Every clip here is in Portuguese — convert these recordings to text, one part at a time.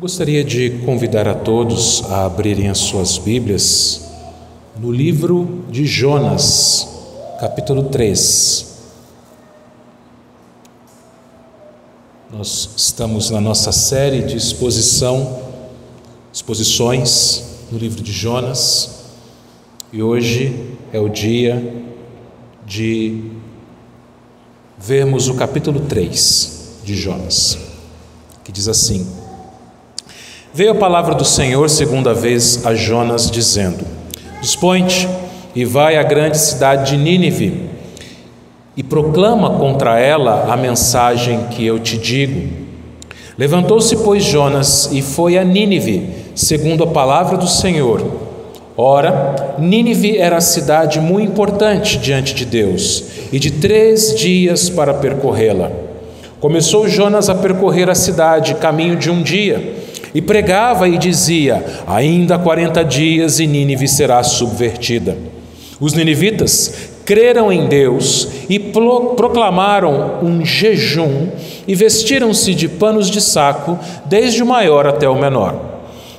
Gostaria de convidar a todos a abrirem as suas Bíblias no livro de Jonas, capítulo 3. Nós estamos na nossa série de exposições no livro de Jonas, e hoje é o dia de vermos o capítulo 3 de Jonas, que diz assim: Veio a palavra do Senhor segunda vez a Jonas, dizendo: Dispõe-te e vai à grande cidade de Nínive e proclama contra ela a mensagem que eu te digo. Levantou-se, pois, Jonas e foi a Nínive, segundo a palavra do Senhor. Ora, Nínive era a cidade muito importante diante de Deus, e de 3 dias para percorrê-la. Começou Jonas a percorrer a cidade, caminho de um dia, e pregava e dizia: ainda 40 dias e Nínive será subvertida. Os ninivitas creram em Deus e proclamaram um jejum e vestiram-se de panos de saco, desde o maior até o menor.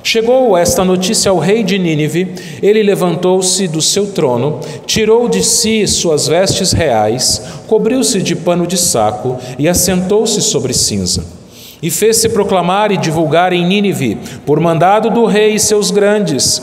Chegou esta notícia ao rei de Nínive. Ele levantou-se do seu trono, tirou de si suas vestes reais, cobriu-se de pano de saco e assentou-se sobre cinza. E fez-se proclamar e divulgar em Nínive, por mandado do rei e seus grandes,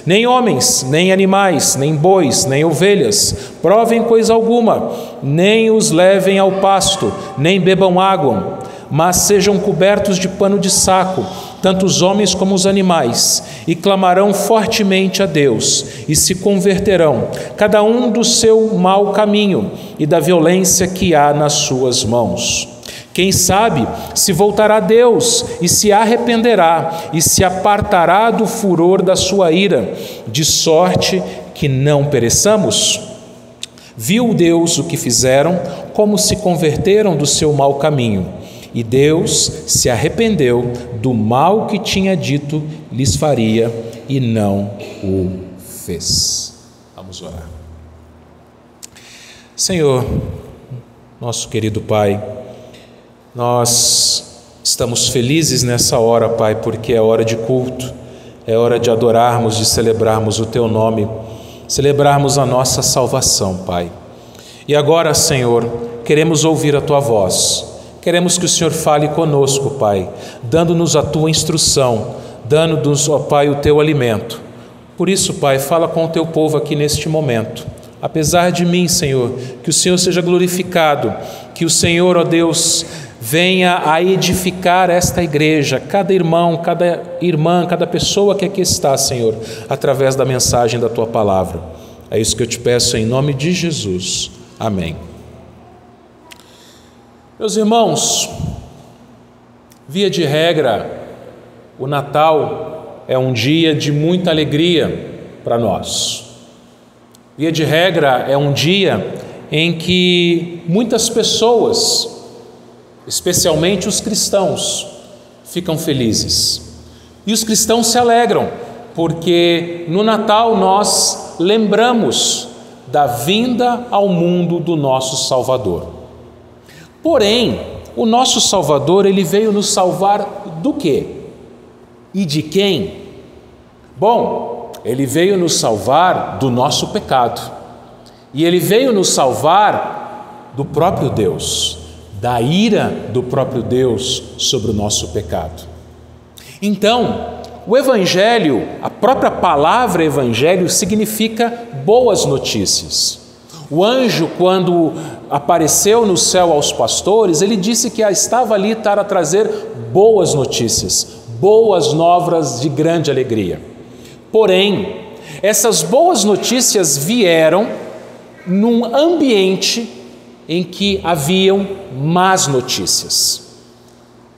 nem homens, nem animais, nem bois, nem ovelhas, provem coisa alguma, nem os levem ao pasto, nem bebam água, mas sejam cobertos de pano de saco, tanto os homens como os animais, e clamarão fortemente a Deus, e se converterão, cada um do seu mau caminho e da violência que há nas suas mãos. Quem sabe se voltará a Deus e se arrependerá e se apartará do furor da sua ira, de sorte que não pereçamos? Viu Deus o que fizeram, como se converteram do seu mau caminho, e Deus se arrependeu do mal que tinha dito lhes faria e não o fez. Vamos orar. Senhor, nosso querido Pai, nós estamos felizes nessa hora, Pai, porque é hora de culto, é hora de adorarmos, de celebrarmos o Teu nome, celebrarmos a nossa salvação, Pai. E agora, Senhor, queremos ouvir a Tua voz, queremos que o Senhor fale conosco, Pai, dando-nos a Tua instrução, dando-nos, ó Pai, o Teu alimento. Por isso, Pai, fala com o Teu povo aqui neste momento. Apesar de mim, Senhor, que o Senhor seja glorificado, que o Senhor, ó Deus, venha a edificar esta igreja, cada irmão, cada irmã, cada pessoa que aqui está, Senhor, através da mensagem da Tua palavra. É isso que eu te peço em nome de Jesus. Amém. Meus irmãos, via de regra, o Natal é um dia de muita alegria para nós. Via de regra, é um dia em que muitas pessoas, especialmente os cristãos, ficam felizes. E os cristãos se alegram, porque no Natal nós lembramos da vinda ao mundo do nosso Salvador. Porém, o nosso Salvador, ele veio nos salvar do quê? E de quem? Bom, ele veio nos salvar do nosso pecado. E ele veio nos salvar do próprio Deus, da ira do próprio Deus sobre o nosso pecado. Então, o Evangelho, a própria palavra Evangelho, significa boas notícias. O anjo, quando apareceu no céu aos pastores, ele disse que estava ali para trazer boas notícias, boas novas de grande alegria. Porém, essas boas notícias vieram num ambiente em que haviam más notícias.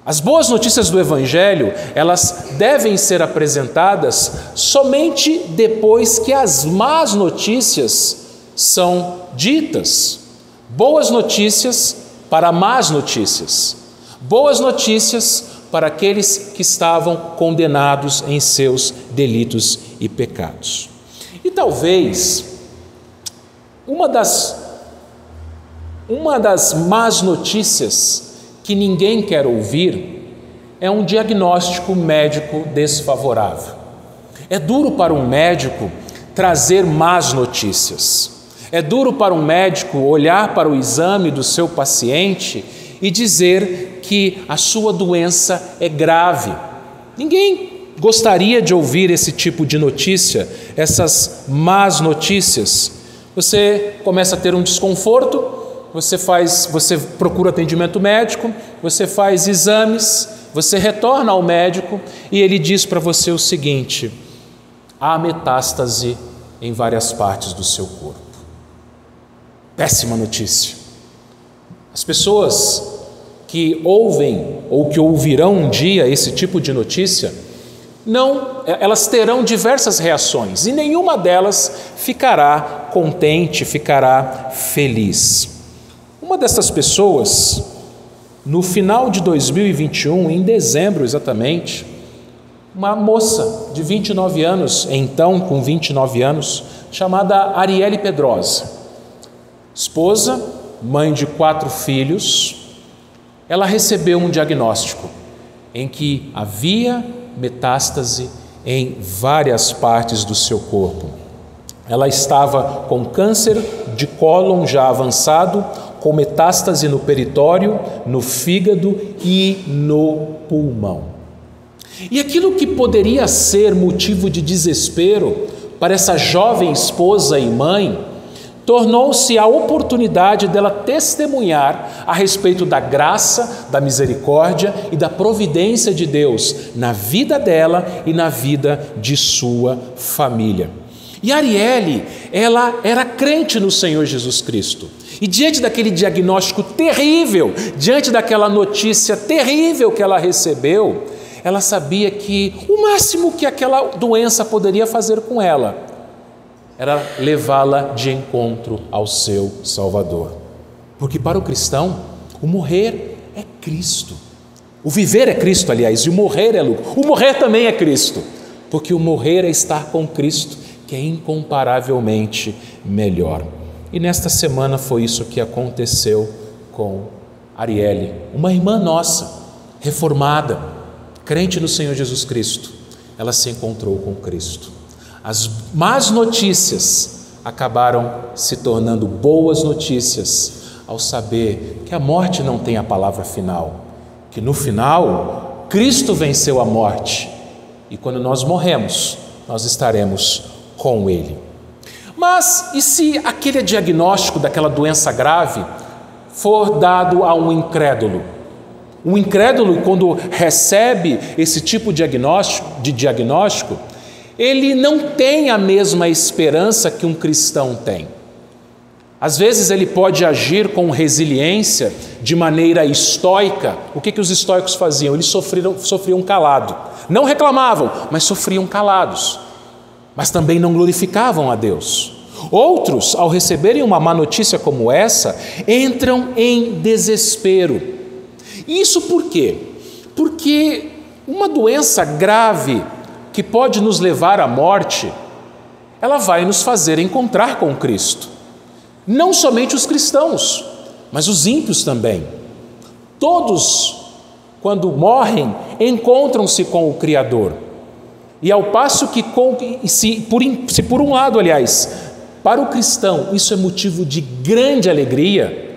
As boas notícias do Evangelho, elas devem ser apresentadas somente depois que as más notícias são ditas. Boas notícias para más notícias. Boas notícias para aqueles que estavam condenados em seus delitos e pecados. E talvez uma das más notícias que ninguém quer ouvir é um diagnóstico médico desfavorável. É duro para um médico trazer más notícias. É duro para um médico olhar para o exame do seu paciente e dizer que a sua doença é grave. Ninguém gostaria de ouvir esse tipo de notícia, essas más notícias. Você começa a ter um desconforto, você procura atendimento médico, você faz exames, você retorna ao médico e ele diz para você o seguinte: há metástase em várias partes do seu corpo. Péssima notícia. As pessoas que ouvem ou que ouvirão um dia esse tipo de notícia, elas terão diversas reações e nenhuma delas ficará contente, ficará feliz. Uma dessas pessoas, no final de 2021, em dezembro exatamente, uma moça de 29 anos, então com 29 anos, chamada Arielle Pedrosa, esposa, mãe de 4 filhos, ela recebeu um diagnóstico em que havia metástase em várias partes do seu corpo. Ela estava com câncer de cólon já avançado, com metástase no peritório, no fígado e no pulmão. E aquilo que poderia ser motivo de desespero para essa jovem esposa e mãe, tornou-se a oportunidade dela testemunhar a respeito da graça, da misericórdia e da providência de Deus na vida dela e na vida de sua família. E Arielle, ela era crente no Senhor Jesus Cristo. E diante daquele diagnóstico terrível, diante daquela notícia terrível que ela recebeu, ela sabia que o máximo que aquela doença poderia fazer com ela era levá-la de encontro ao seu Salvador. Porque para o cristão, o morrer é Cristo. O viver é Cristo, aliás, e o morrer é lucro. O morrer também é Cristo, porque o morrer é estar com Cristo, que é incomparavelmente melhor. E nesta semana foi isso que aconteceu com Arielle, uma irmã nossa, reformada, crente no Senhor Jesus Cristo. Ela se encontrou com Cristo. As más notícias acabaram se tornando boas notícias ao saber que a morte não tem a palavra final, que no final Cristo venceu a morte e quando nós morremos, nós estaremos com Ele. Mas e se aquele diagnóstico daquela doença grave for dado a um incrédulo? Um incrédulo, quando recebe esse tipo de diagnóstico, ele não tem a mesma esperança que um cristão tem. Às vezes ele pode agir com resiliência, de maneira estoica. O que os estoicos faziam? Eles sofriam calado. Não reclamavam, mas sofriam calados. Mas também não glorificavam a Deus. Outros, ao receberem uma má notícia como essa, entram em desespero. Isso por quê? Porque uma doença grave que pode nos levar à morte, ela vai nos fazer encontrar com Cristo. Não somente os cristãos, mas os ímpios também. Todos, quando morrem, encontram-se com o Criador. E ao passo que, se por um lado, aliás, para o cristão isso é motivo de grande alegria,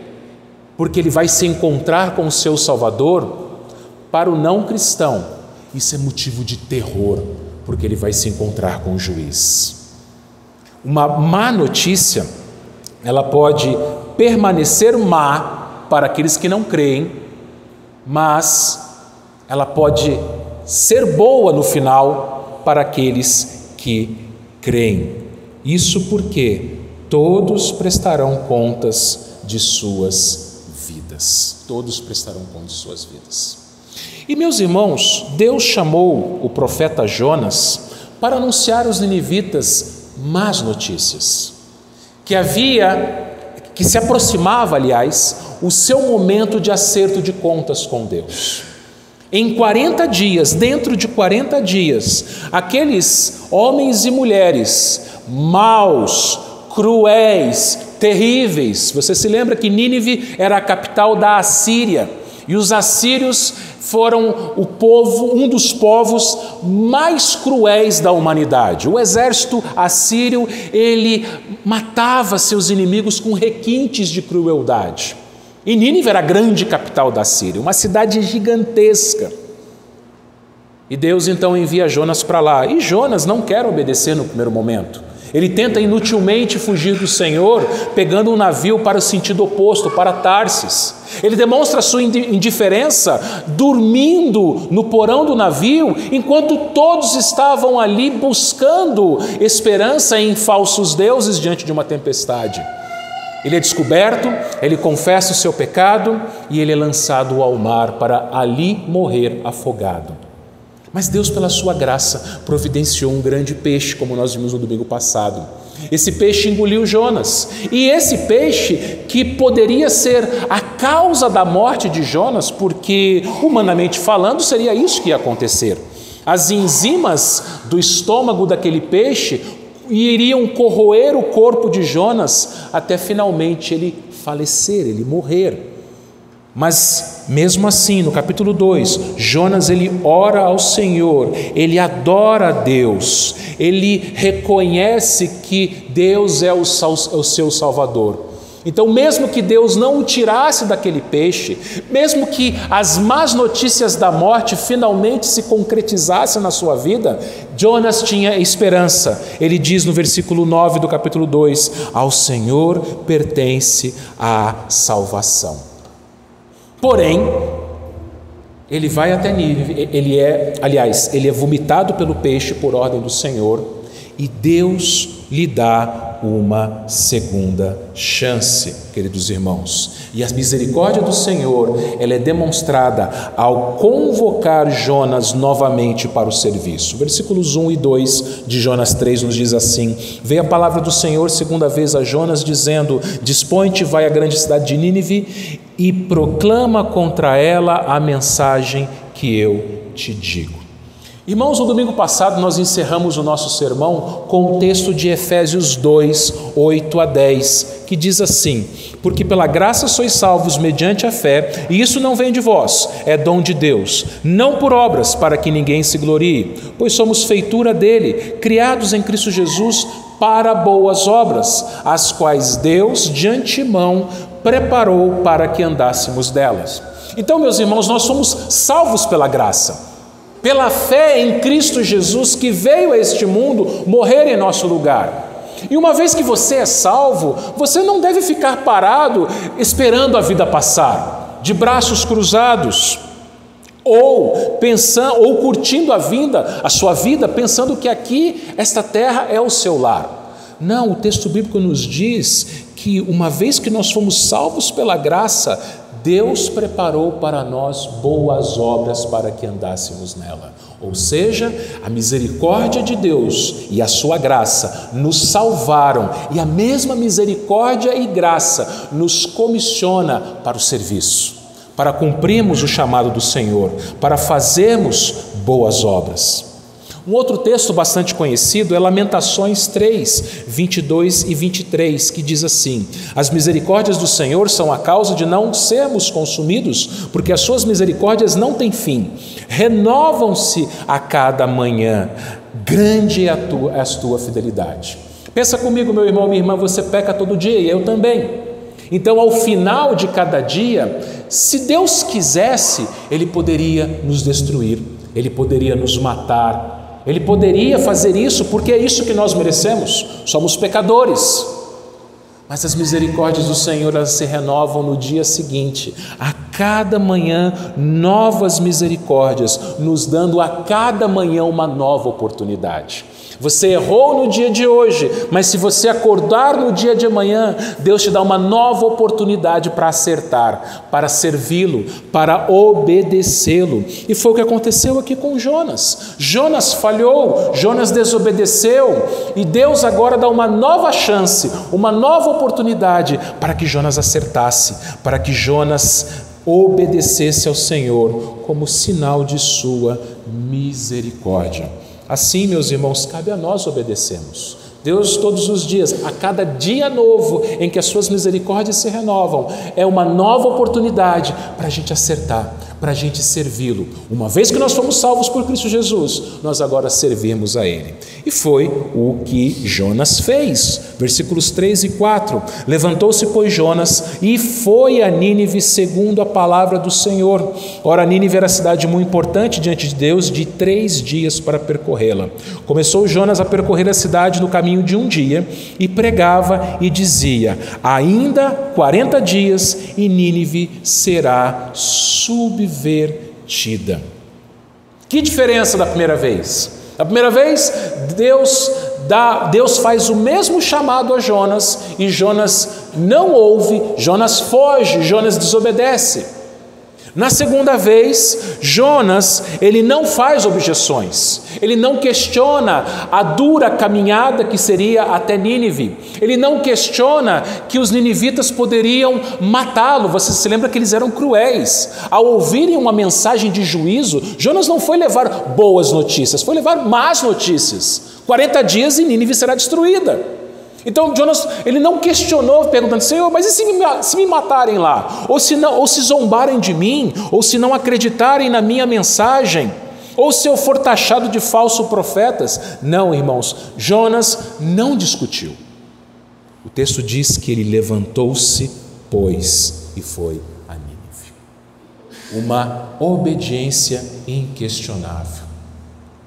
porque ele vai se encontrar com o seu Salvador, para o não cristão isso é motivo de terror, porque ele vai se encontrar com o juiz. Uma má notícia, ela pode permanecer má para aqueles que não creem, mas ela pode ser boa no final para aqueles que creem. Isso porque todos prestarão contas de suas vidas. Todos prestarão contas de suas vidas. E meus irmãos, Deus chamou o profeta Jonas para anunciar aos ninivitas más notícias. Que se aproximava, aliás, o seu momento de acerto de contas com Deus. Em 40 dias, dentro de 40 dias, aqueles homens e mulheres maus, cruéis, terríveis. Você se lembra que Nínive era a capital da Assíria e os assírios foram um dos povos mais cruéis da humanidade. O exército assírio, ele matava seus inimigos com requintes de crueldade. E Nínive era a grande capital da Síria, uma cidade gigantesca. E Deus então envia Jonas para lá. E Jonas não quer obedecer no primeiro momento. Ele tenta inutilmente fugir do Senhor, pegando um navio para o sentido oposto, para Tarsis. Ele demonstra sua indiferença dormindo no porão do navio, enquanto todos estavam ali buscando esperança em falsos deuses diante de uma tempestade. Ele é descoberto, ele confessa o seu pecado e ele é lançado ao mar para ali morrer afogado. Mas Deus, pela sua graça, providenciou um grande peixe, como nós vimos no domingo passado. Esse peixe engoliu Jonas. E esse peixe, que poderia ser a causa da morte de Jonas, porque, humanamente falando, seria isso que ia acontecer. As enzimas do estômago daquele peixe iriam corroer o corpo de Jonas até finalmente ele falecer, ele morrer. Mas mesmo assim, no capítulo 2, Jonas ele ora ao Senhor, ele adora a Deus, ele reconhece que Deus é o seu Salvador. Então, mesmo que Deus não o tirasse daquele peixe, mesmo que as más notícias da morte finalmente se concretizassem na sua vida, Jonas tinha esperança. Ele diz no versículo 9 do capítulo 2, ao Senhor pertence a salvação. Porém, ele vai até Nínive, ele é vomitado pelo peixe por ordem do Senhor, e Deus lhe dá uma segunda chance, queridos irmãos. E a misericórdia do Senhor, ela é demonstrada ao convocar Jonas novamente para o serviço. Versículos 1 e 2 de Jonas 3 nos diz assim: veio a palavra do Senhor segunda vez a Jonas, dizendo: dispõe-te, vai à grande cidade de Nínive e proclama contra ela a mensagem que eu te digo. Irmãos, no domingo passado nós encerramos o nosso sermão com o texto de Efésios 2, 8 a 10, que diz assim: porque pela graça sois salvos mediante a fé, e isso não vem de vós, é dom de Deus, não por obras, para que ninguém se glorie, pois somos feitura dele, criados em Cristo Jesus para boas obras, as quais Deus de antemão preparou para que andássemos delas. Então, meus irmãos, nós somos salvos pela graça, pela fé em Cristo Jesus, que veio a este mundo morrer em nosso lugar. E uma vez que você é salvo, você não deve ficar parado esperando a vida passar, de braços cruzados, ou curtindo a sua vida, pensando que aqui, esta terra é o seu lar. Não, o texto bíblico nos diz que uma vez que nós fomos salvos pela graça, Deus preparou para nós boas obras para que andássemos nela. Ou seja, a misericórdia de Deus e a sua graça nos salvaram, e a mesma misericórdia e graça nos comissiona para o serviço, para cumprirmos o chamado do Senhor, para fazermos boas obras. Um outro texto bastante conhecido é Lamentações 3, 22 e 23, que diz assim: as misericórdias do Senhor são a causa de não sermos consumidos, porque as suas misericórdias não têm fim, renovam-se a cada manhã, grande é a tua fidelidade. Pensa comigo, meu irmão, minha irmã, você peca todo dia e eu também. Então, ao final de cada dia, se Deus quisesse, Ele poderia nos destruir, Ele poderia nos matar, Ele poderia fazer isso, porque é isso que nós merecemos, somos pecadores. Mas as misericórdias do Senhor, elas se renovam no dia seguinte, a cada manhã novas misericórdias, nos dando a cada manhã uma nova oportunidade. Você errou no dia de hoje, mas se você acordar no dia de amanhã, Deus te dá uma nova oportunidade para acertar, para servi-lo, para obedecê-lo. E foi o que aconteceu aqui com Jonas. Jonas falhou, Jonas desobedeceu, e Deus agora dá uma nova chance, uma nova oportunidade para que Jonas acertasse, para que Jonas obedecesse ao Senhor como sinal de sua misericórdia. Assim, meus irmãos, cabe a nós obedecermos. Deus, todos os dias, a cada dia novo em que as suas misericórdias se renovam, é uma nova oportunidade para a gente acertar, para a gente servi-lo. Uma vez que nós fomos salvos por Cristo Jesus, nós agora servimos a Ele. E foi o que Jonas fez. Versículos 3 e 4. Levantou-se, pois, Jonas e foi a Nínive segundo a palavra do Senhor. Ora, Nínive era cidade muito importante diante de Deus, de 3 dias para percorrê-la. Começou Jonas a percorrer a cidade no caminho de um dia e pregava e dizia: ainda 40 dias e Nínive será subvertida. Que diferença da primeira vez? Da primeira vez, Deus faz o mesmo chamado a Jonas e Jonas não ouve, Jonas foge, Jonas desobedece. Na segunda vez, Jonas, ele não faz objeções, ele não questiona a dura caminhada que seria até Nínive, ele não questiona que os ninivitas poderiam matá-lo. Você se lembra que eles eram cruéis. Ao ouvirem uma mensagem de juízo, Jonas não foi levar boas notícias, foi levar más notícias. 40 dias e Nínive será destruída. Então Jonas, ele não questionou, perguntando: Senhor, mas e se me matarem lá? Ou se zombarem de mim? Ou se não acreditarem na minha mensagem? Ou se eu for taxado de falso profetas? Não, irmãos, Jonas não discutiu. O texto diz que ele levantou-se, pois, e foi a Nínive. Uma obediência inquestionável.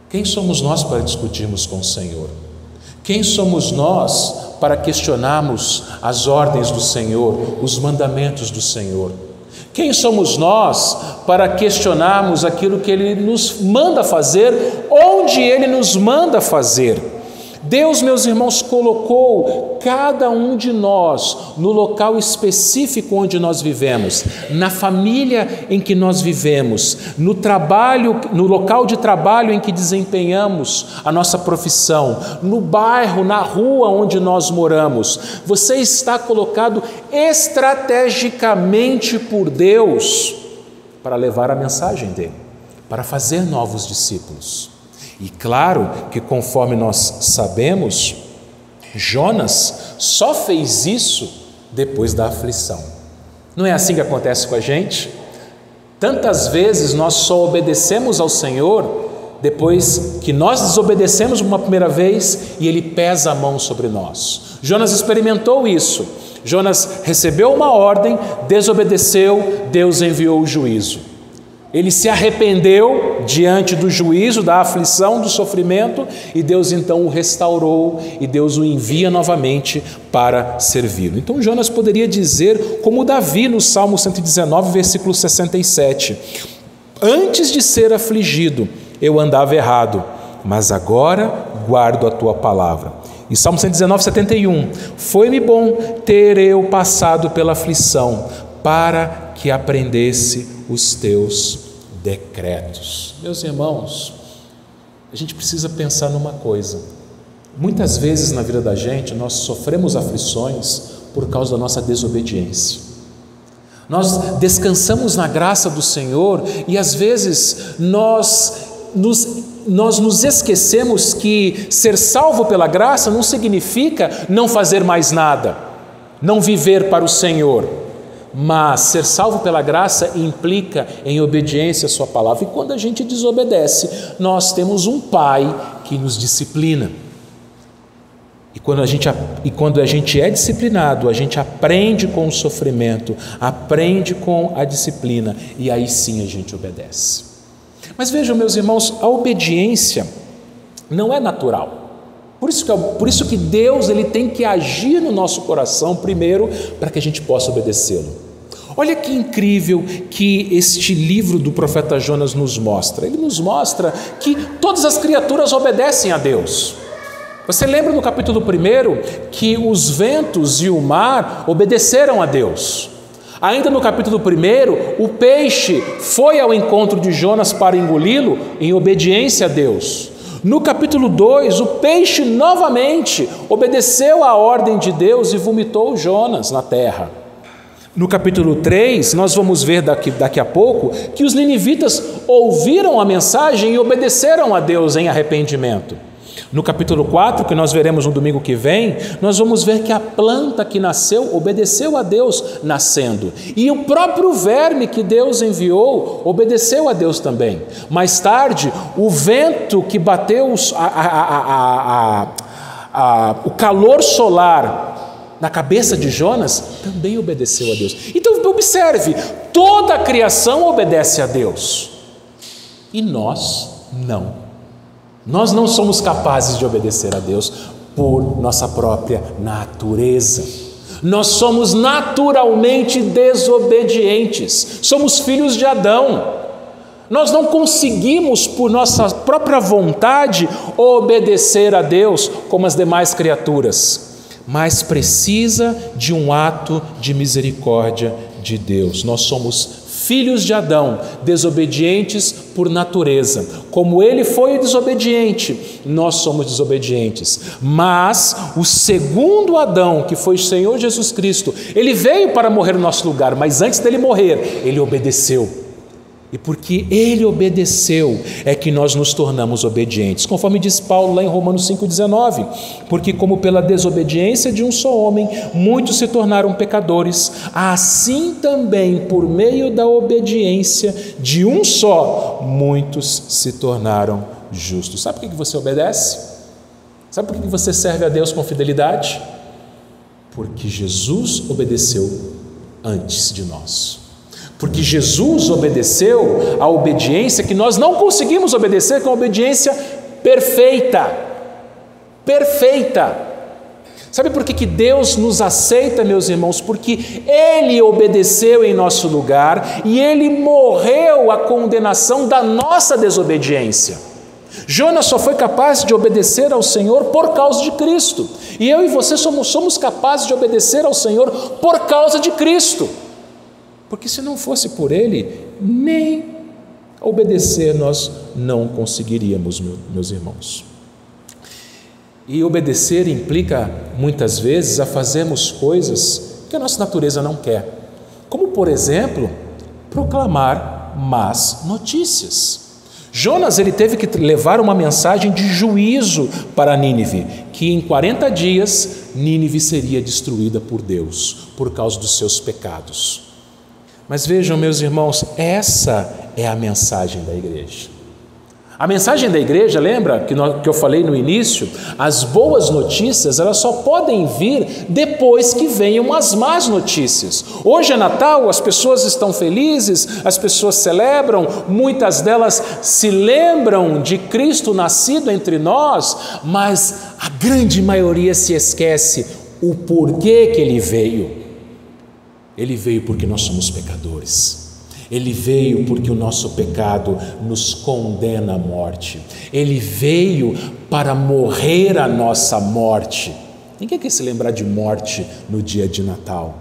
Quem somos nós para discutirmos com o Senhor? Quem somos nós para questionarmos as ordens do Senhor, os mandamentos do Senhor? Quem somos nós para questionarmos aquilo que Ele nos manda fazer, onde Ele nos manda fazer? Deus, meus irmãos, colocou cada um de nós no local específico onde nós vivemos, na família em que nós vivemos, no trabalho, no local de trabalho em que desempenhamos a nossa profissão, no bairro, na rua onde nós moramos. Você está colocado estrategicamente por Deus para levar a mensagem dele, para fazer novos discípulos. E claro que, conforme nós sabemos, Jonas só fez isso depois da aflição. Não é assim que acontece com a gente? Tantas vezes nós só obedecemos ao Senhor depois que nós desobedecemos uma primeira vez e Ele pesa a mão sobre nós. Jonas experimentou isso. Jonas recebeu uma ordem, desobedeceu, Deus enviou o juízo. Ele se arrependeu diante do juízo, da aflição, do sofrimento, e Deus então o restaurou e Deus o envia novamente para servi-lo. Então Jonas poderia dizer, como Davi no Salmo 119, versículo 67, antes de ser afligido, eu andava errado, mas agora guardo a tua palavra. E Salmo 119, 71, foi-me bom ter eu passado pela aflição, para que aprendesse os teus decretos. Meus irmãos, a gente precisa pensar numa coisa. Muitas vezes na vida da gente, nós sofremos aflições por causa da nossa desobediência. Nós descansamos na graça do Senhor e às vezes nós nos esquecemos que ser salvo pela graça não significa não fazer mais nada, não viver para o Senhor. Mas ser salvo pela graça implica em obediência à sua palavra. E quando a gente desobedece, nós temos um Pai que nos disciplina. E quando a gente é disciplinado, a gente aprende com o sofrimento, aprende com a disciplina, e aí sim a gente obedece. Mas vejam, meus irmãos, a obediência não é natural. Por isso que Deus ele tem que agir no nosso coração primeiro para que a gente possa obedecê-lo. Olha que incrível que este livro do profeta Jonas nos mostra. Ele nos mostra que todas as criaturas obedecem a Deus. Você lembra no capítulo 1 que os ventos e o mar obedeceram a Deus? Ainda no capítulo 1, o peixe foi ao encontro de Jonas para engoli-lo em obediência a Deus. No capítulo 2, o peixe novamente obedeceu à ordem de Deus e vomitou Jonas na terra. No capítulo 3, nós vamos ver daqui a pouco que os ninivitas ouviram a mensagem e obedeceram a Deus em arrependimento. No capítulo 4, que nós veremos no domingo que vem, nós vamos ver que a planta que nasceu obedeceu a Deus nascendo. E o próprio verme que Deus enviou obedeceu a Deus também. Mais tarde, o vento que bateu o calor solar na cabeça de Jonas também obedeceu a Deus. Então observe, toda a criação obedece a Deus. E nós não. Nós não somos capazes de obedecer a Deus por nossa própria natureza. Nós somos naturalmente desobedientes. Somos filhos de Adão. Nós não conseguimos, por nossa própria vontade, obedecer a Deus como as demais criaturas, mas precisa de um ato de misericórdia de Deus. Nós somos filhos de Adão, desobedientes por natureza. Como ele foi desobediente, nós somos desobedientes. Mas o segundo Adão, que foi o Senhor Jesus Cristo, ele veio para morrer no nosso lugar, mas antes dele morrer, ele obedeceu. E porque ele obedeceu, é que nós nos tornamos obedientes. Conforme diz Paulo lá em Romanos 5,19. Porque como pela desobediência de um só homem, muitos se tornaram pecadores, assim também por meio da obediência de um só, muitos se tornaram justos. Sabe por que você obedece? Sabe por que você serve a Deus com fidelidade? Porque Jesus obedeceu antes de nós. Porque Jesus obedeceu a obediência que nós não conseguimos obedecer, com a obediência perfeita. Perfeita. Sabe por que Deus nos aceita, meus irmãos? Porque Ele obedeceu em nosso lugar e Ele morreu a condenação da nossa desobediência. Jonas só foi capaz de obedecer ao Senhor por causa de Cristo. E eu e você somos capazes de obedecer ao Senhor por causa de Cristo. Porque se não fosse por Ele, nem obedecer nós não conseguiríamos, meus irmãos. E obedecer implica, muitas vezes, a fazermos coisas que a nossa natureza não quer. Como, por exemplo, proclamar más notícias. Jonas ele teve que levar uma mensagem de juízo para Nínive, que em 40 dias Nínive seria destruída por Deus, por causa dos seus pecados. Mas vejam, meus irmãos, essa é a mensagem da igreja. A mensagem da igreja, lembra que eu falei no início? As boas notícias, elas só podem vir depois que venham as más notícias. Hoje é Natal, as pessoas estão felizes, as pessoas celebram, muitas delas se lembram de Cristo nascido entre nós, mas a grande maioria se esquece o porquê que Ele veio. Ele veio porque nós somos pecadores. Ele veio porque o nosso pecado nos condena à morte. Ele veio para morrer a nossa morte. Ninguém quer se lembrar de morte no dia de Natal.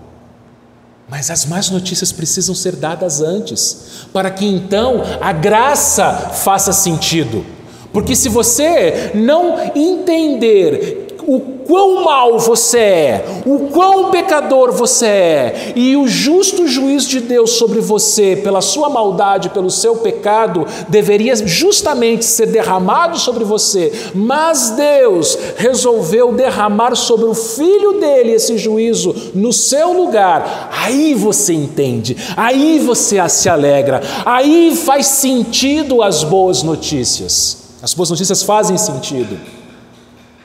Mas as más notícias precisam ser dadas antes, para que então a graça faça sentido. Porque se você não entender o quão mal você é, o quão pecador você é, e o justo juízo de Deus sobre você, pela sua maldade, pelo seu pecado, deveria justamente ser derramado sobre você, mas Deus resolveu derramar sobre o Filho dele esse juízo no seu lugar. Aí você entende, aí você se alegra, aí faz sentido as boas notícias. As boas notícias fazem sentido.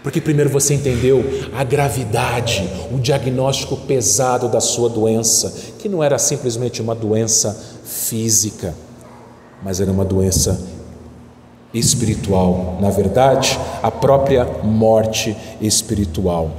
Porque primeiro você entendeu a gravidade, o diagnóstico pesado da sua doença, que não era simplesmente uma doença física, mas era uma doença espiritual. Na verdade, a própria morte espiritual.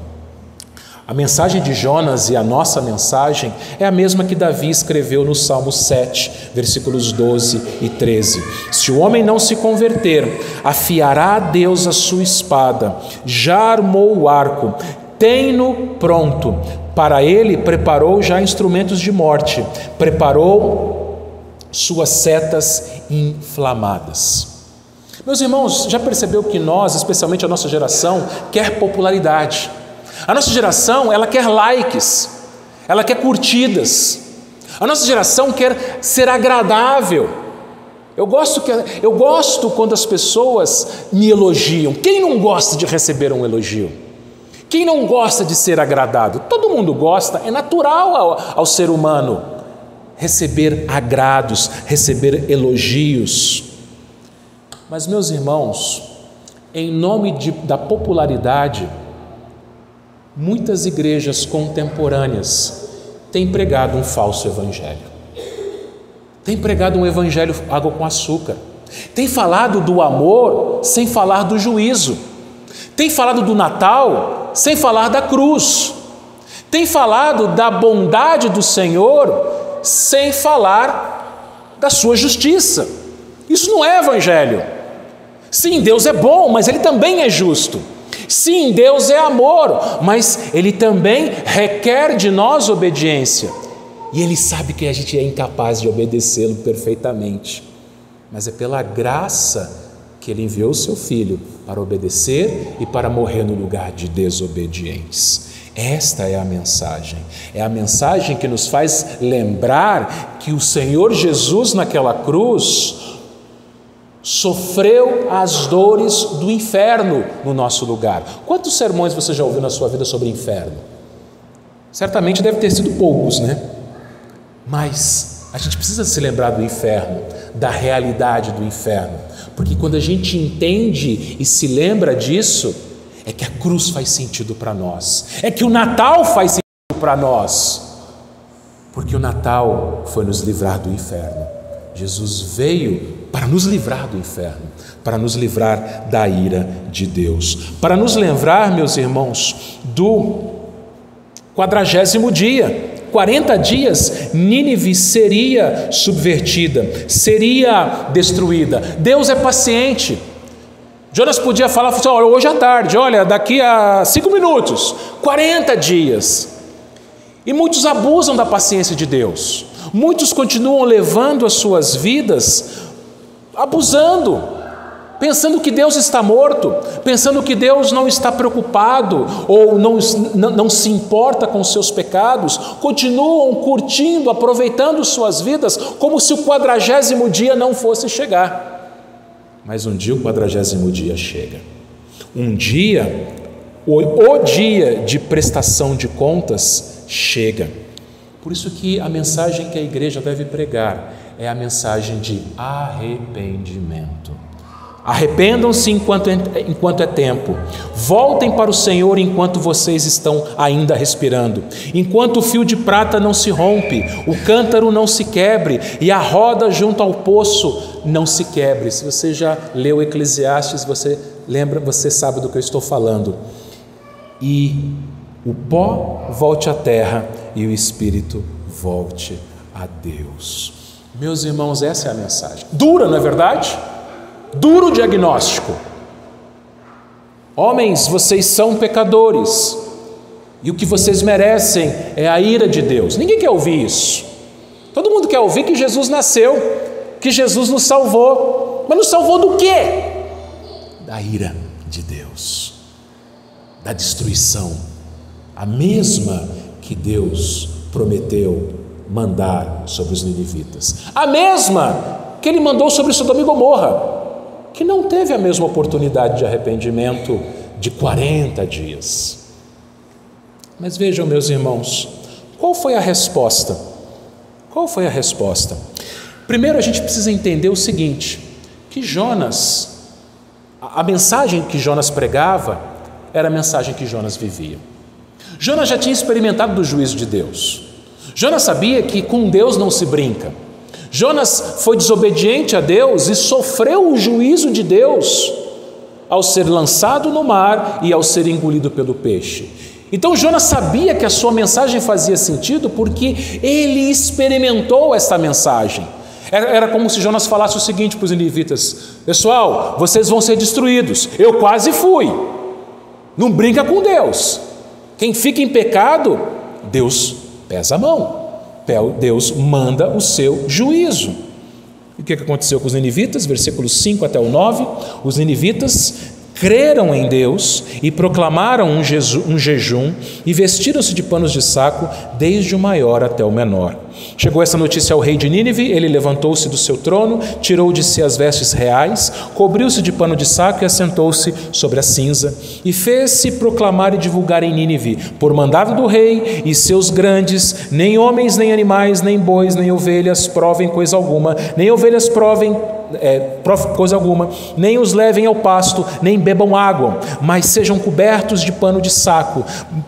A mensagem de Jonas e a nossa mensagem é a mesma que Davi escreveu no Salmo 7, versículos 12 e 13. Se o homem não se converter, afiará Deus a sua espada, já armou o arco, tem-no pronto. Para ele preparou já instrumentos de morte, preparou suas setas inflamadas. Meus irmãos, já percebeu que nós, especialmente a nossa geração, quer popularidade? A nossa geração, ela quer likes, ela quer curtidas. A nossa geração quer ser agradável. Eu gosto quando as pessoas me elogiam. Quem não gosta de receber um elogio? Quem não gosta de ser agradado? Todo mundo gosta, é natural ao ser humano receber agrados, receber elogios. Mas, meus irmãos, em nome da popularidade, muitas igrejas contemporâneas têm pregado um falso evangelho. Têm pregado um evangelho água com açúcar. Têm falado do amor sem falar do juízo. Têm falado do Natal sem falar da cruz. Têm falado da bondade do Senhor sem falar da sua justiça. Isso não é evangelho. Sim, Deus é bom, mas Ele também é justo. Sim, Deus é amor, mas Ele também requer de nós obediência. E Ele sabe que a gente é incapaz de obedecê-lo perfeitamente. Mas é pela graça que Ele enviou o Seu Filho para obedecer e para morrer no lugar de desobedientes. Esta é a mensagem que nos faz lembrar que o Senhor Jesus naquela cruz sofreu as dores do inferno no nosso lugar. Quantos sermões você já ouviu na sua vida sobre inferno? Certamente deve ter sido poucos, né? Mas a gente precisa se lembrar do inferno, da realidade do inferno, porque quando a gente entende e se lembra disso, é que a cruz faz sentido para nós, é que o Natal faz sentido para nós, porque o Natal foi nos livrar do inferno. Jesus veio para nos livrar do inferno, para nos livrar da ira de Deus, para nos lembrar, meus irmãos, do 40º dia. 40 dias, Nínive seria subvertida, seria destruída. Deus é paciente. Jonas podia falar, olha, hoje à tarde, olha, daqui a 5 minutos, 40 dias. E muitos abusam da paciência de Deus. Muitos continuam levando as suas vidas abusando, pensando que Deus está morto, pensando que Deus não está preocupado ou não se importa com os seus pecados, continuam curtindo, aproveitando suas vidas como se o 40º dia não fosse chegar. Mas um dia o 40º dia chega. Um dia, o dia de prestação de contas chega. Por isso que a mensagem que a igreja deve pregar é a mensagem de arrependimento. Arrependam-se enquanto é tempo. Voltem para o Senhor enquanto vocês estão ainda respirando. Enquanto o fio de prata não se rompe, o cântaro não se quebre e a roda junto ao poço não se quebre. Se você já leu Eclesiastes, você sabe do que eu estou falando. E o pó volte à terra e o espírito volte a Deus. Meus irmãos, essa é a mensagem. Dura, não é verdade? Duro o diagnóstico. Homens, vocês são pecadores e o que vocês merecem é a ira de Deus. Ninguém quer ouvir isso. Todo mundo quer ouvir que Jesus nasceu, que Jesus nos salvou. Mas nos salvou do quê? Da ira de Deus, da destruição, a mesma que Deus prometeu mandar sobre os ninivitas, a mesma que Ele mandou sobre Sodoma e Gomorra, que não teve a mesma oportunidade de arrependimento de 40 dias. Mas vejam, meus irmãos, qual foi a resposta? Qual foi a resposta? Primeiro a gente precisa entender o seguinte, que Jonas, a mensagem que Jonas pregava era a mensagem que Jonas vivia. Jonas já tinha experimentado do juízo de Deus. Jonas sabia que com Deus não se brinca. Jonas foi desobediente a Deus e sofreu o juízo de Deus ao ser lançado no mar e ao ser engolido pelo peixe. Então Jonas sabia que a sua mensagem fazia sentido porque ele experimentou esta mensagem. Era como se Jonas falasse o seguinte para os ninivitas: pessoal, vocês vão ser destruídos, eu quase fui, não brinca com Deus, quem fica em pecado, Deus pesa a mão, Deus manda o seu juízo. E o que aconteceu com os ninivitas? Versículos 5 até o 9, os ninivitas creram em Deus e proclamaram um jejum e vestiram-se de panos de saco, desde o maior até o menor. Chegou essa notícia ao rei de Nínive, ele levantou-se do seu trono, tirou de si as vestes reais, cobriu-se de pano de saco e assentou-se sobre a cinza, e fez-se proclamar e divulgar em Nínive, por mandado do rei e seus grandes, nem homens, nem animais, nem bois, nem ovelhas provem coisa alguma, nem ovelhas provem coisa alguma, nem os levem ao pasto, nem bebam água, mas sejam cobertos de pano de saco,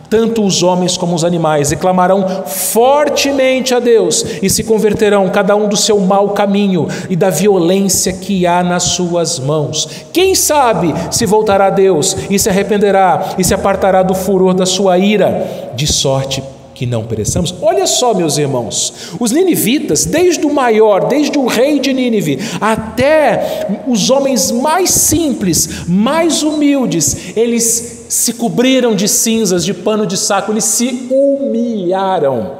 tanto os homens como os animais, e clamarão fortemente a Deus, e se converterão cada um do seu mau caminho e da violência que há nas suas mãos. Quem sabe se voltará a Deus e se arrependerá e se apartará do furor da sua ira, de sorte que não pereçamos. Olha só, meus irmãos, os ninivitas, desde o maior, desde o rei de Nínive, até os homens mais simples, mais humildes, eles se cobriram de cinzas, de pano de saco, eles se humilharam.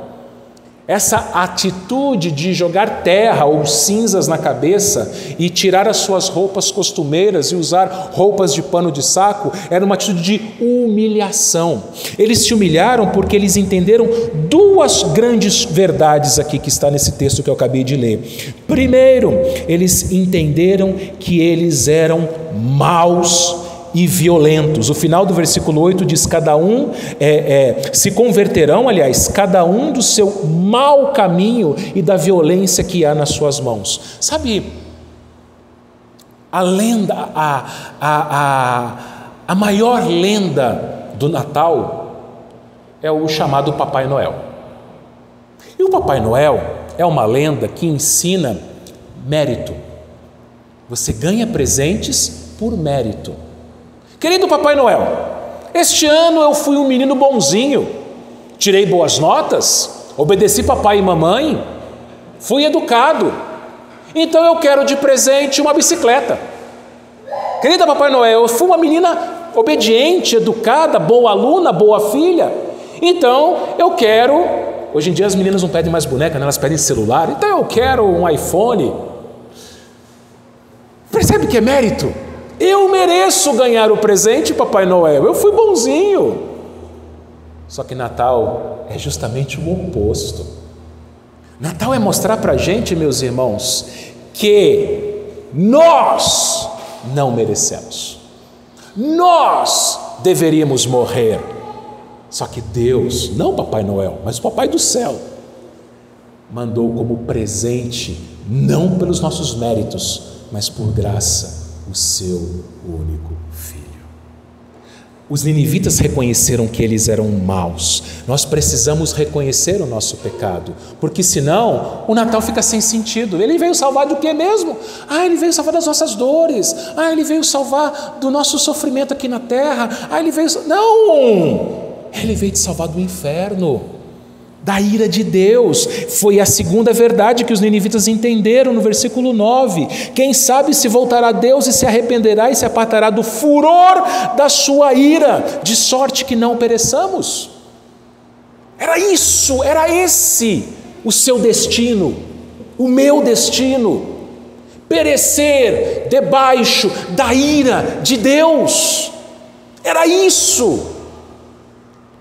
Essa atitude de jogar terra ou cinzas na cabeça e tirar as suas roupas costumeiras e usar roupas de pano de saco era uma atitude de humilhação. Eles se humilharam porque eles entenderam duas grandes verdades aqui que está nesse texto que eu acabei de ler. Primeiro, eles entenderam que eles eram maus e violentos. O final do versículo 8 diz: cada um se converterão, aliás, cada um do seu mau caminho e da violência que há nas suas mãos. Sabe, a lenda, a maior lenda do Natal é o chamado Papai Noel. E o Papai Noel é uma lenda que ensina mérito. Você ganha presentes por mérito. Querido Papai Noel, este ano eu fui um menino bonzinho, tirei boas notas, obedeci papai e mamãe, fui educado, então eu quero de presente uma bicicleta. Querido Papai Noel, eu fui uma menina obediente, educada, boa aluna, boa filha, então eu quero, hoje em dia as meninas não pedem mais boneca, né? Elas pedem celular, então eu quero um iPhone. Percebe que é mérito? Eu mereço ganhar o presente, Papai Noel, eu fui bonzinho. Só que Natal é justamente o oposto. Natal é mostrar para a gente, meus irmãos, que nós não merecemos. Nós deveríamos morrer. Só que Deus, não Papai Noel, mas o Papai do céu, mandou como presente, não pelos nossos méritos, mas por graça, o seu único filho. Os ninivitas reconheceram que eles eram maus. Nós precisamos reconhecer o nosso pecado, porque senão o Natal fica sem sentido. Ele veio salvar do que mesmo? Ele veio salvar das nossas dores. Ele veio salvar do nosso sofrimento aqui na terra. Não! Ele veio te salvar do inferno, da ira de Deus. Foi a segunda verdade que os ninivitas entenderam no versículo 9. Quem sabe se voltará a Deus e se arrependerá e se apartará do furor da sua ira, de sorte que não pereçamos. Era esse o seu destino, o meu destino, perecer debaixo da ira de Deus. Era isso.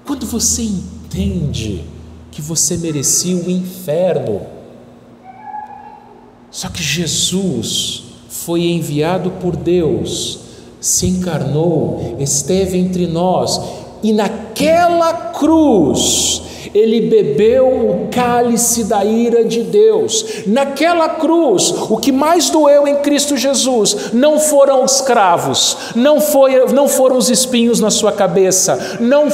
Quando você entende que você merecia o inferno, só que Jesus foi enviado por Deus, se encarnou, esteve entre nós, e naquela cruz ele bebeu o cálice da ira de Deus. Naquela cruz, o que mais doeu em Cristo Jesus não foram os cravos, não foram os espinhos na sua cabeça, não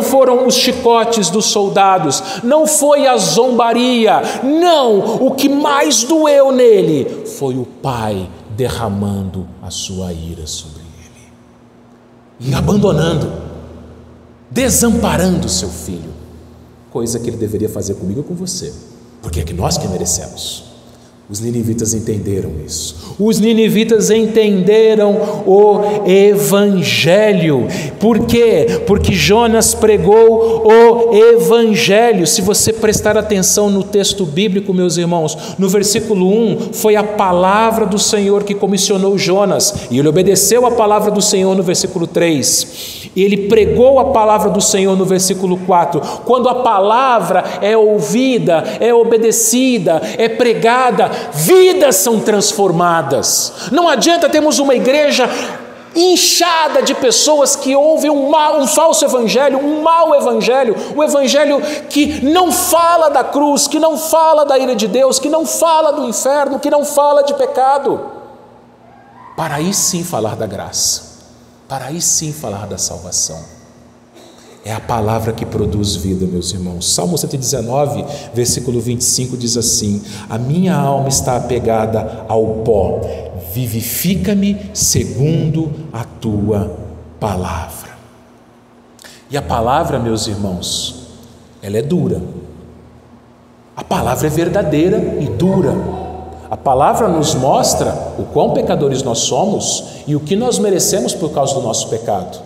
foram os chicotes dos soldados, não foi a zombaria, não, o que mais doeu nele foi o Pai derramando a sua ira sobre ele e abandonando, desamparando o seu filho, coisa que ele deveria fazer comigo e com você, porque é que nós que merecemos. Os ninivitas entenderam isso. Os ninivitas entenderam o Evangelho. Por quê? Porque Jonas pregou o Evangelho. Se você prestar atenção no texto bíblico, meus irmãos, no versículo 1, foi a palavra do Senhor que comissionou Jonas. E ele obedeceu a palavra do Senhor no versículo 3. E ele pregou a palavra do Senhor no versículo 4. Quando a palavra é ouvida, é obedecida, é pregada, vidas são transformadas. Não adianta termos uma igreja inchada de pessoas que ouvem um falso evangelho, um mau evangelho, um evangelho que não fala da cruz, que não fala da ira de Deus, que não fala do inferno, que não fala de pecado, para aí sim falar da graça, para aí sim falar da salvação. É a palavra que produz vida, meus irmãos. Salmo 119, versículo 25 diz assim: a minha alma está apegada ao pó, vivifica-me segundo a tua palavra. E a palavra, meus irmãos, ela é dura. A palavra é verdadeira e dura. A palavra nos mostra o quão pecadores nós somos e o que nós merecemos por causa do nosso pecado.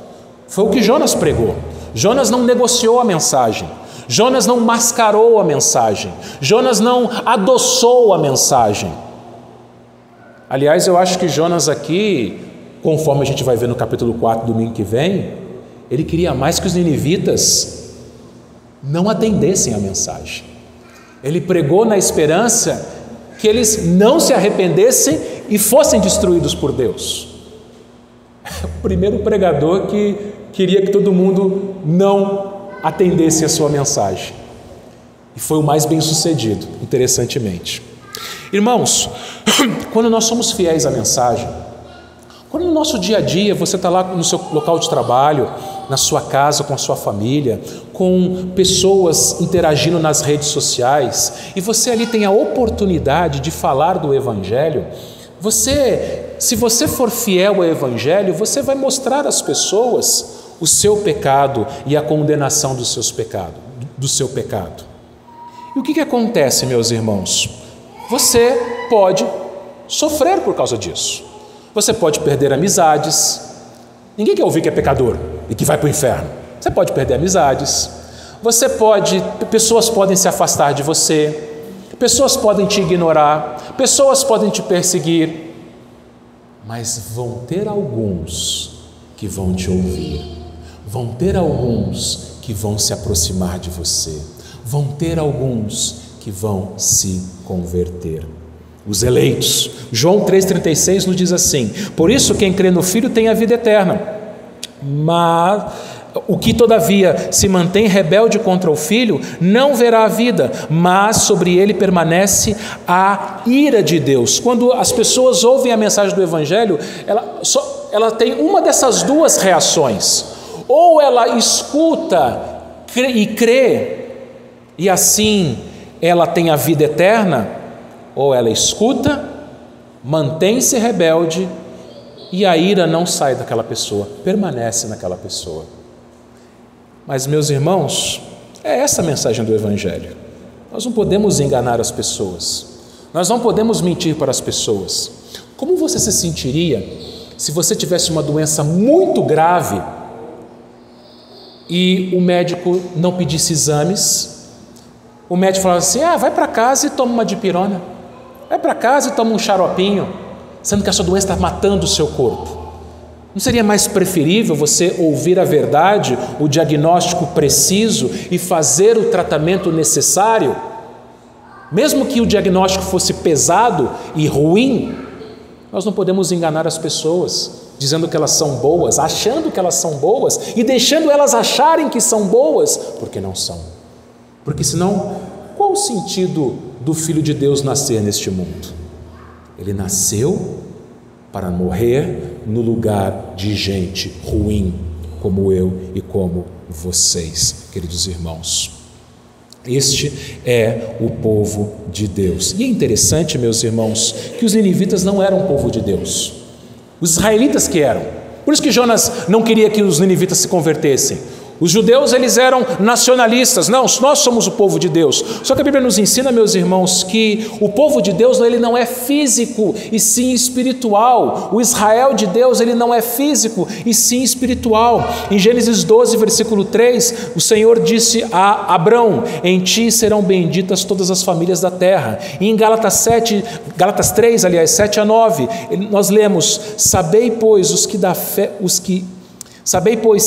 Foi o que Jonas pregou. Jonas não negociou a mensagem, Jonas não mascarou a mensagem, Jonas não adoçou a mensagem. Aliás, eu acho que Jonas aqui, conforme a gente vai ver no capítulo 4 domingo que vem, ele queria mais que os ninivitas não atendessem a mensagem. Ele pregou na esperança que eles não se arrependessem e fossem destruídos por Deus. O primeiro pregador que queria que todo mundo não atendesse a sua mensagem. E foi o mais bem sucedido, interessantemente. Irmãos, quando nós somos fiéis à mensagem, quando no nosso dia a dia você está lá no seu local de trabalho, na sua casa, com a sua família, com pessoas interagindo nas redes sociais, e você ali tem a oportunidade de falar do Evangelho, se você for fiel ao Evangelho, você vai mostrar às pessoas o seu pecado e a condenação do seu pecado. E o que acontece, meus irmãos? Você pode sofrer por causa disso. Você pode perder amizades. Ninguém quer ouvir que é pecador e que vai para o inferno. Você pode perder amizades. Pessoas podem se afastar de você. Pessoas podem te ignorar. Pessoas podem te perseguir. Mas vão ter alguns que vão te ouvir. Vão ter alguns que vão se aproximar de você. Vão ter alguns que vão se converter. Os eleitos. João 3,36 nos diz assim: por isso quem crê no Filho tem a vida eterna. Mas o que todavia se mantém rebelde contra o Filho não verá a vida, mas sobre ele permanece a ira de Deus. Quando as pessoas ouvem a mensagem do Evangelho, ela tem uma dessas duas reações. Ou ela escuta e crê, e assim ela tem a vida eterna, ou ela escuta, mantém-se rebelde, e a ira não sai daquela pessoa, permanece naquela pessoa. Mas, meus irmãos, é essa a mensagem do Evangelho. Nós não podemos enganar as pessoas, nós não podemos mentir para as pessoas. Como você se sentiria se você tivesse uma doença muito grave e o médico não pedisse exames? O médico falava assim: vai para casa e toma uma dipirona, vai para casa e toma um xaropinho, sendo que a sua doença está matando o seu corpo. Não seria mais preferível você ouvir a verdade, o diagnóstico preciso e fazer o tratamento necessário? Mesmo que o diagnóstico fosse pesado e ruim, nós não podemos enganar as pessoas, dizendo que elas são boas, achando que elas são boas e deixando elas acharem que são boas, porque não são. Porque senão, qual o sentido do Filho de Deus nascer neste mundo? Ele nasceu para morrer no lugar de gente ruim, como eu e como vocês, queridos irmãos. Este é o povo de Deus. E é interessante, meus irmãos, que os ninivitas não eram o povo de Deus. Os israelitas que eram. Por isso que Jonas não queria que os ninivitas se convertessem. Os judeus, eles eram nacionalistas. Não, nós somos o povo de Deus. Só que a Bíblia nos ensina, meus irmãos, que o povo de Deus, ele não é físico e sim espiritual. O Israel de Deus, ele não é físico e sim espiritual. Em Gênesis 12, versículo 3, o Senhor disse a Abrão: em ti serão benditas todas as famílias da terra. E em Gálatas 3, 7 a 9, nós lemos: Sabei, pois,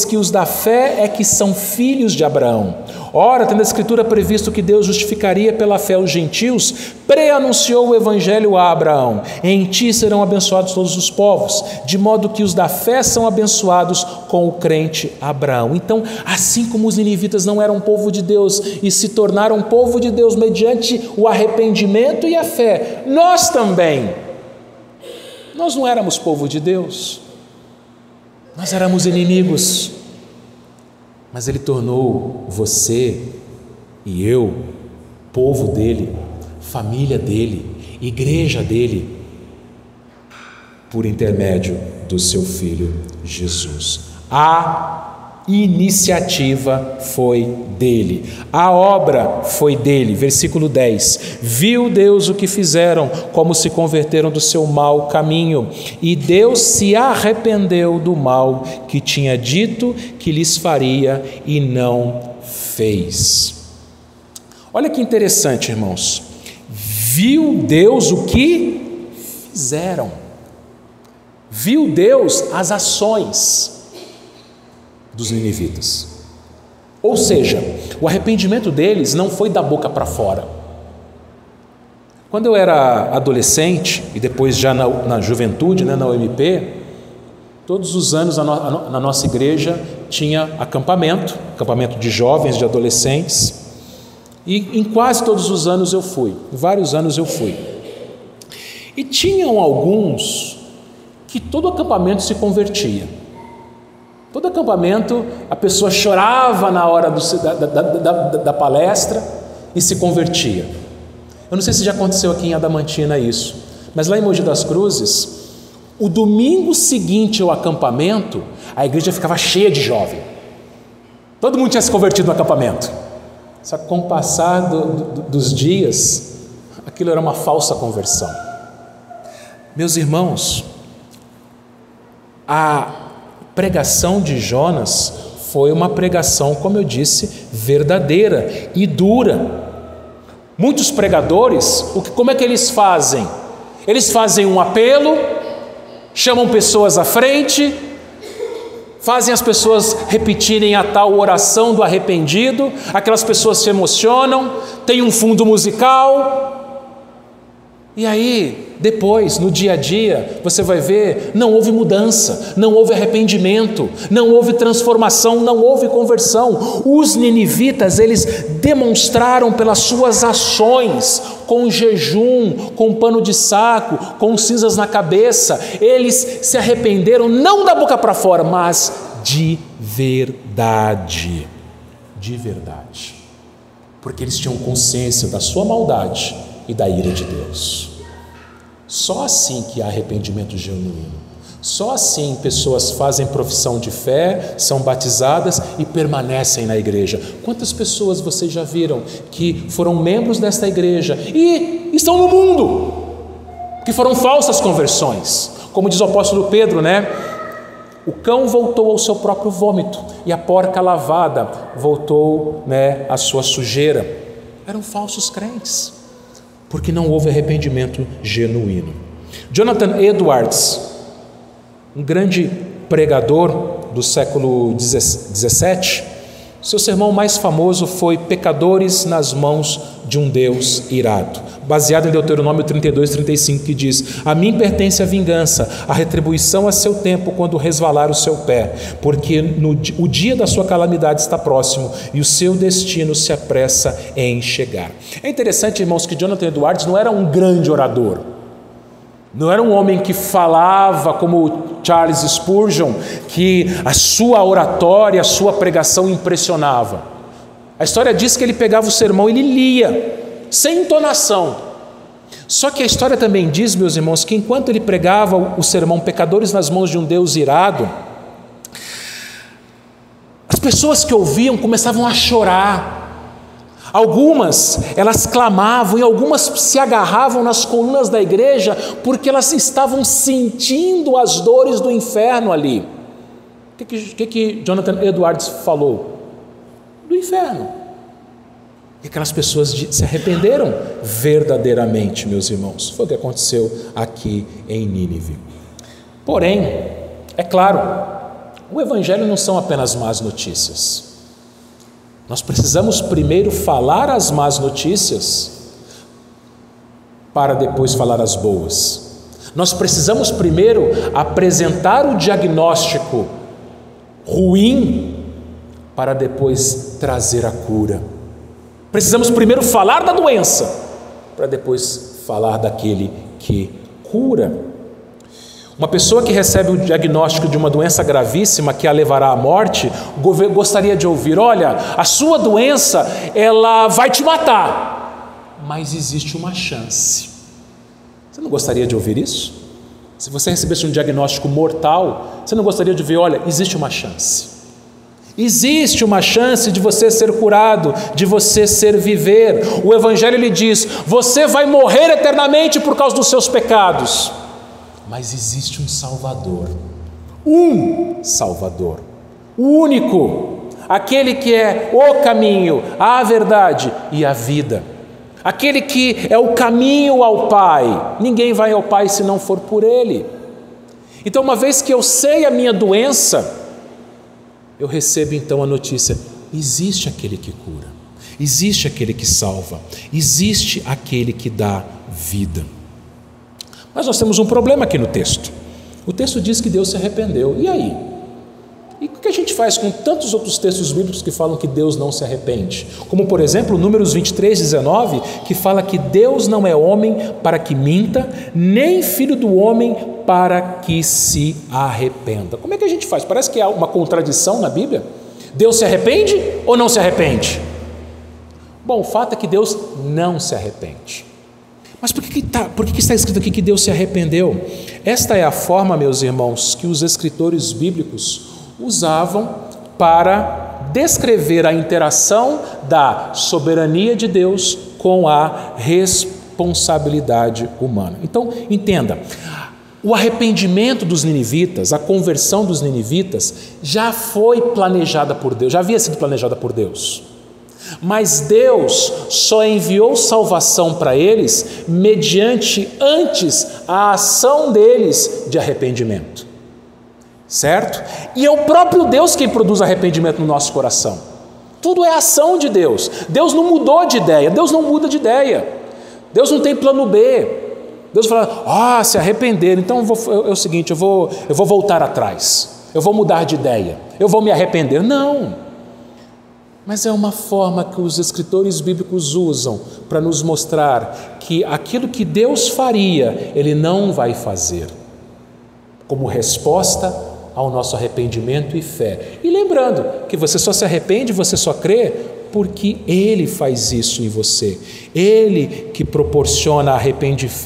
que os da fé é que são filhos de Abraão. Ora, tendo a Escritura previsto que Deus justificaria pela fé os gentios, pré-anunciou o Evangelho a Abraão: em ti serão abençoados todos os povos, de modo que os da fé são abençoados com o crente Abraão. Então, assim como os ninivitas não eram povo de Deus e se tornaram povo de Deus mediante o arrependimento e a fé, nós também. Nós não éramos povo de Deus. Nós éramos inimigos, mas Ele tornou você e eu povo dEle, família dEle, igreja dEle, por intermédio do seu Filho Jesus. A iniciativa foi dele, a obra foi dele. Versículo 10: viu Deus o que fizeram, como se converteram do seu mau caminho, e Deus se arrependeu do mal que tinha dito que lhes faria e não fez. Olha que interessante, irmãos. Viu Deus o que fizeram, viu Deus as ações dos ninivitas. Ou seja, o arrependimento deles não foi da boca para fora. Quando eu era adolescente e depois já na juventude, na UMP, todos os anos na nossa igreja tinha acampamento de jovens, de adolescentes, e em quase todos os anos eu fui, em vários anos eu fui. E tinham alguns que todo acampamento se convertia. Todo acampamento, a pessoa chorava na hora da palestra e se convertia. Eu não sei se já aconteceu aqui em Adamantina isso, mas lá em Mogi das Cruzes, o domingo seguinte ao acampamento, a igreja ficava cheia de jovem. Todo mundo tinha se convertido no acampamento. Só que com o passar dos dias, aquilo era uma falsa conversão. Meus irmãos, a pregação de Jonas foi uma pregação, como eu disse, verdadeira e dura. Muitos pregadores, como é que eles fazem? Eles fazem um apelo, chamam pessoas à frente, fazem as pessoas repetirem a tal oração do arrependido, aquelas pessoas se emocionam, tem um fundo musical, e aí, depois, no dia a dia, você vai ver, não houve mudança, não houve arrependimento, não houve transformação, não houve conversão. Os ninivitas, eles demonstraram pelas suas ações, com jejum, com pano de saco, com cinzas na cabeça, eles se arrependeram, não da boca para fora, mas de verdade, porque eles tinham consciência da sua maldade e da ira de Deus. Só assim que há arrependimento genuíno. Só assim pessoas fazem profissão de fé, são batizadas e permanecem na igreja. Quantas pessoas vocês já viram que foram membros desta igreja e estão no mundo, que foram falsas conversões? Como diz o apóstolo Pedro, né? O cão voltou ao seu próprio vômito e a porca lavada voltou, né, à sua sujeira. Eram falsos crentes, porque não houve arrependimento genuíno. Jonathan Edwards, um grande pregador do século 17, seu sermão mais famoso foi Pecadores nas mãos de um Deus irado, baseado em Deuteronômio 32:35, que diz: a mim pertence a vingança, a retribuição a seu tempo quando resvalar o seu pé, porque o dia da sua calamidade está próximo e o seu destino se apressa em chegar. É interessante, irmãos, que Jonathan Edwards não era um grande orador, não era um homem que falava como Charles Spurgeon, que a sua oratória, a sua pregação impressionava. A história diz que ele pegava o sermão e ele lia, sem entonação. Só que a história também diz, meus irmãos, que enquanto ele pregava o sermão Pecadores nas mãos de um Deus irado, as pessoas que ouviam começavam a chorar. Algumas, elas clamavam e algumas se agarravam nas colunas da igreja porque elas estavam sentindo as dores do inferno ali. O que Jonathan Edwards falou? Do inferno. E aquelas pessoas se arrependeram verdadeiramente, meus irmãos. Foi o que aconteceu aqui em Nínive. Porém, é claro, o Evangelho não são apenas más notícias. Nós precisamos primeiro falar as más notícias para depois falar as boas. Nós precisamos primeiro apresentar o diagnóstico ruim para depois trazer a cura. Precisamos primeiro falar da doença para depois falar daquele que cura. Uma pessoa que recebe o diagnóstico de uma doença gravíssima que a levará à morte, gostaria de ouvir: olha, a sua doença, ela vai te matar, mas existe uma chance. Você não gostaria de ouvir isso? Se você recebesse um diagnóstico mortal, você não gostaria de ver: olha, existe uma chance. Existe uma chance de você ser curado, de você viver. O Evangelho lhe diz: você vai morrer eternamente por causa dos seus pecados. Mas existe um Salvador, o único, aquele que é o caminho, a verdade e a vida, aquele que é o caminho ao Pai. Ninguém vai ao Pai se não for por Ele. Então, uma vez que eu sei a minha doença, eu recebo então a notícia: existe aquele que cura, existe aquele que salva, existe aquele que dá vida. Mas nós temos um problema aqui no texto. O texto diz que Deus se arrependeu. E aí? E o que a gente faz com tantos outros textos bíblicos que falam que Deus não se arrepende? Como, por exemplo, Números 23:19, que fala que Deus não é homem para que minta, nem filho do homem para que se arrependa. Como é que a gente faz? Parece que há uma contradição na Bíblia. Deus se arrepende ou não se arrepende? Bom, o fato é que Deus não se arrepende. Mas por que está escrito aqui que Deus se arrependeu? Esta é a forma, meus irmãos, que os escritores bíblicos usavam para descrever a interação da soberania de Deus com a responsabilidade humana. Então, entenda, o arrependimento dos ninivitas, a conversão dos ninivitas, já foi planejada por Deus, já havia sido planejada por Deus. Mas Deus só enviou salvação para eles mediante antes a ação deles de arrependimento, certo? E é o próprio Deus quem produz arrependimento no nosso coração. Tudo é ação de Deus. Deus não mudou de ideia, Deus não muda de ideia. Deus não tem plano B. Deus fala: se arrepender, então é o seguinte, eu vou voltar atrás, eu vou mudar de ideia, eu vou me arrepender. Não. Mas é uma forma que os escritores bíblicos usam para nos mostrar que aquilo que Deus faria, Ele não vai fazer, como resposta ao nosso arrependimento e fé. E lembrando que você só se arrepende, você só crê, porque Ele faz isso em você. Ele que proporciona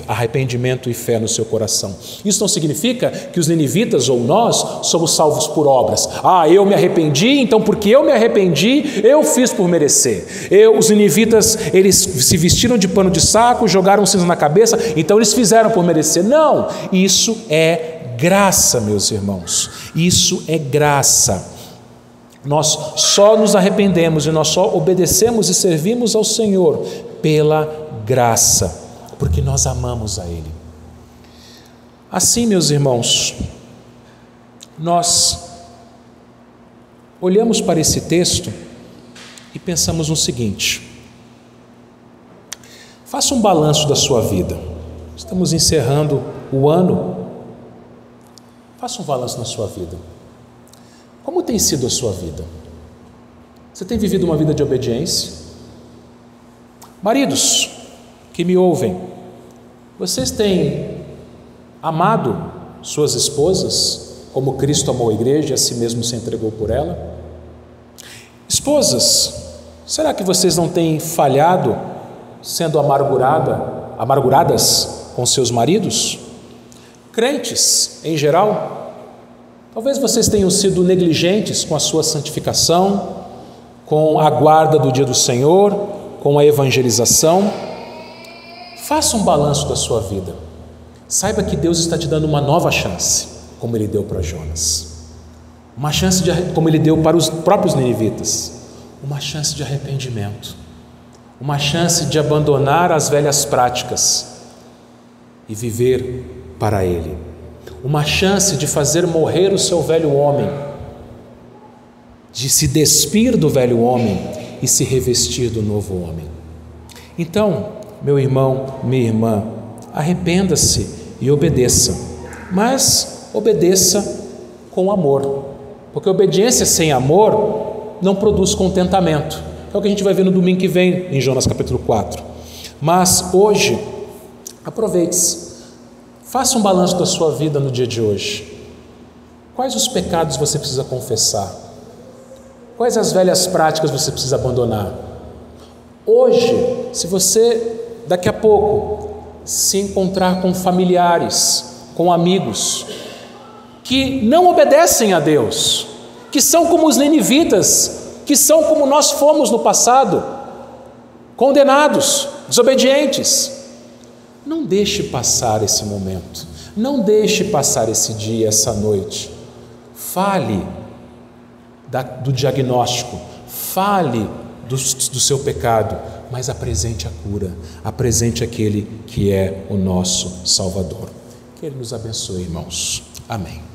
arrependimento e fé no seu coração. Isso não significa que os ninivitas ou nós somos salvos por obras. Eu me arrependi, então porque eu me arrependi, eu fiz por merecer. Os ninivitas, eles se vestiram de pano de saco, jogaram cinza na cabeça, então eles fizeram por merecer. Não, isso é graça, meus irmãos. Isso é graça. Nós só nos arrependemos e nós só obedecemos e servimos ao Senhor pela graça, porque nós amamos a Ele. Assim, meus irmãos, nós olhamos para esse texto e pensamos no seguinte: faça um balanço da sua vida. Estamos encerrando o ano. Faça um balanço na sua vida. Como tem sido a sua vida? Você tem vivido uma vida de obediência? Maridos que me ouvem, vocês têm amado suas esposas como Cristo amou a igreja e a si mesmo se entregou por ela? Esposas, será que vocês não têm falhado sendo amarguradas com seus maridos? Crentes, em geral, Talvez vocês tenham sido negligentes com a sua santificação, com a guarda do dia do Senhor, com a evangelização. Faça um balanço da sua vida. Saiba que Deus está te dando uma nova chance, como Ele deu para Jonas. Uma chance como Ele deu para os próprios ninivitas. Uma chance de arrependimento. Uma chance de abandonar as velhas práticas e viver para Ele. Uma chance de fazer morrer o seu velho homem, de se despir do velho homem e se revestir do novo homem. Então, meu irmão, minha irmã, arrependa-se e obedeça, mas obedeça com amor, porque obediência sem amor não produz contentamento. É o que a gente vai ver no domingo que vem, em Jonas capítulo 4. Mas hoje, aproveite-se, faça um balanço da sua vida no dia de hoje. Quais os pecados você precisa confessar? Quais as velhas práticas você precisa abandonar? Hoje, se você daqui a pouco se encontrar com familiares, com amigos que não obedecem a Deus, que são como os ninivitas, que são como nós fomos no passado, condenados, desobedientes, não deixe passar esse momento, não deixe passar esse dia, essa noite. Fale do diagnóstico, fale do seu pecado, mas apresente a cura, apresente aquele que é o nosso Salvador. Que Ele nos abençoe, irmãos. Amém.